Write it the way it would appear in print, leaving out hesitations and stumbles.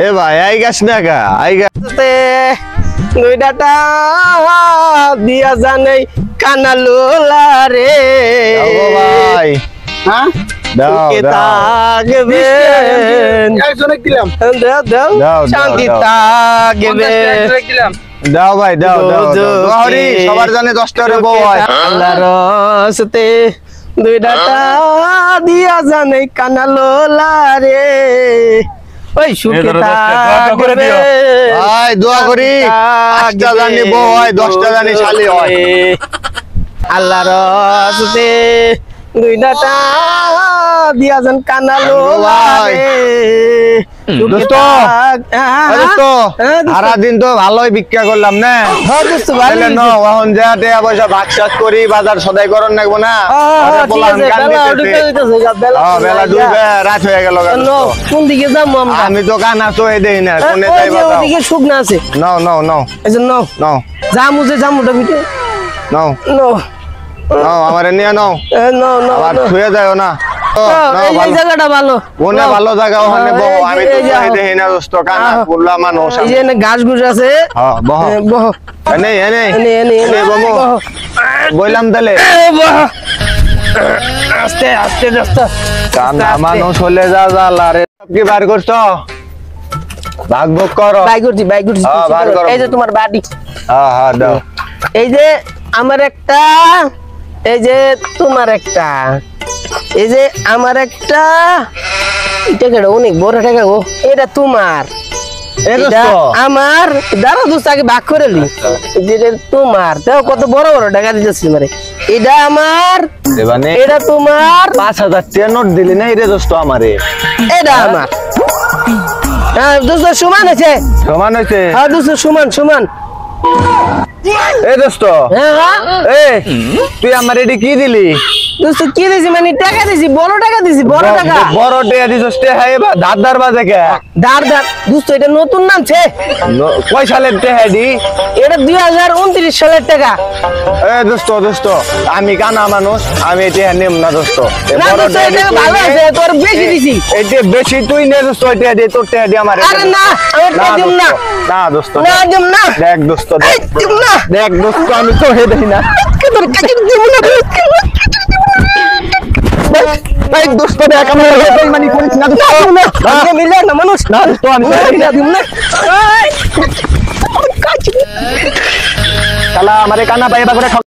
এ ভাই আই গাছ না গা আই গাছতে দুইটা দিয়া জানে কানা লোলা রে ভাই হ্যাঁ দাও থাকবেন দাও শান্তি থাকবেন দাও ভাই দাও হরি সবার জানে 10 টাকা বউ হয় আল্লাহর রাস্তে দুইটা দিয়া জানে কানা লোলা রে ওই সুখে থাকবে ভাই দোয়া করি 8টা জানি বউ হয় 10টা জানি শালি হয় আল্লাহর রাস্তে দুইটা দিয়া জান কানা লোলা রে দোস্ত সারা দিন তো ভালোই ভিক্ষা করলাম না এখন যাতে পয়সা ভাগ শাক করি বাজার সদাই করন লাগবো না বেলা ডুবে রাত হয়ে গেল কোন দিকে যাবো আমি তো কানা তো দেই না কোনে যাইবা ওদিকে শুকনা আছে নাও নাও নাও নাও নাও জামু যে জামুটা মিটে নাও নাও নাও আমারে নিয়ে নাও নাও নাও আর ছুঁয়ে যাও না এই জায়গাটা ভালো কোনে ভালো জায়গা ওখানে বহ আমি তো দেই না দোস্ত কানা বললা মানুষ এই যে ঘাস ঘুষ আছে হ্যাঁ বহ বহ এনে এনে এনে বমু বইলাম তাহলে আস্তে আস্তে দোস্ত কানা মানুষ হলে যা জ্বালা রে কি বার করছো ভাগ ভোগ করো বাই করছি এই যে তোমার বাড়ি হ্যাঁ হ্যাঁ দাও এই যে আমার একটা এই যে তোমার একটা এই যে আমার একটা এটা কেডা অনেক বড় টাকা গো এটা তোমার এটা আমার দাঁড়া দোস্ত আগে ভাগ করে নি এটা তোমার দেখো কত বড় বড় টাকা দিতেছি মানে এটা আমার এটা তোমার 5000 টাকা নোট দিলি না রে দোস্ত আমারে এটা আমার হ্যাঁ দোস্ত সমান আছে সমান হইছে হ্যাঁ দোস্ত সমান সমান এ দোস্ত এ তুই আমারে এডি কি দিলি দোস্ত কি দিছি মানে টাকা দিছি বড় টাকা দিছি বড় টাকা বড় টাকা দিছস তে হাই বা দাদার বাজে কে দার দোস্ত এটা নতুন নামছে কয় সালের টাকা দি এটা 2029 সালের টাকা এ দোস্ত আমি কানা মানুষ আমি এটা নেম না দোস্ত না দোস্ত এটা ভালো আছে তোর বেশি দিছি এটা বেশি তুই নে দোস্ত এটা দে তোর টাকা দি আমারে আরে না আমি টাকা দিম না না দোস্ত না দিম না দেখ দোস্ত দিম না দেখ দোস্ত আমি তো হে দেই না তোর কাছে দিম না এই দোস্ত দেখ আমি বেইমানি করিস না দোস্ত না আমি মিলে না মানুষ না দোস্ত আমি দিম না শালা আমারে কানা পাইবা করে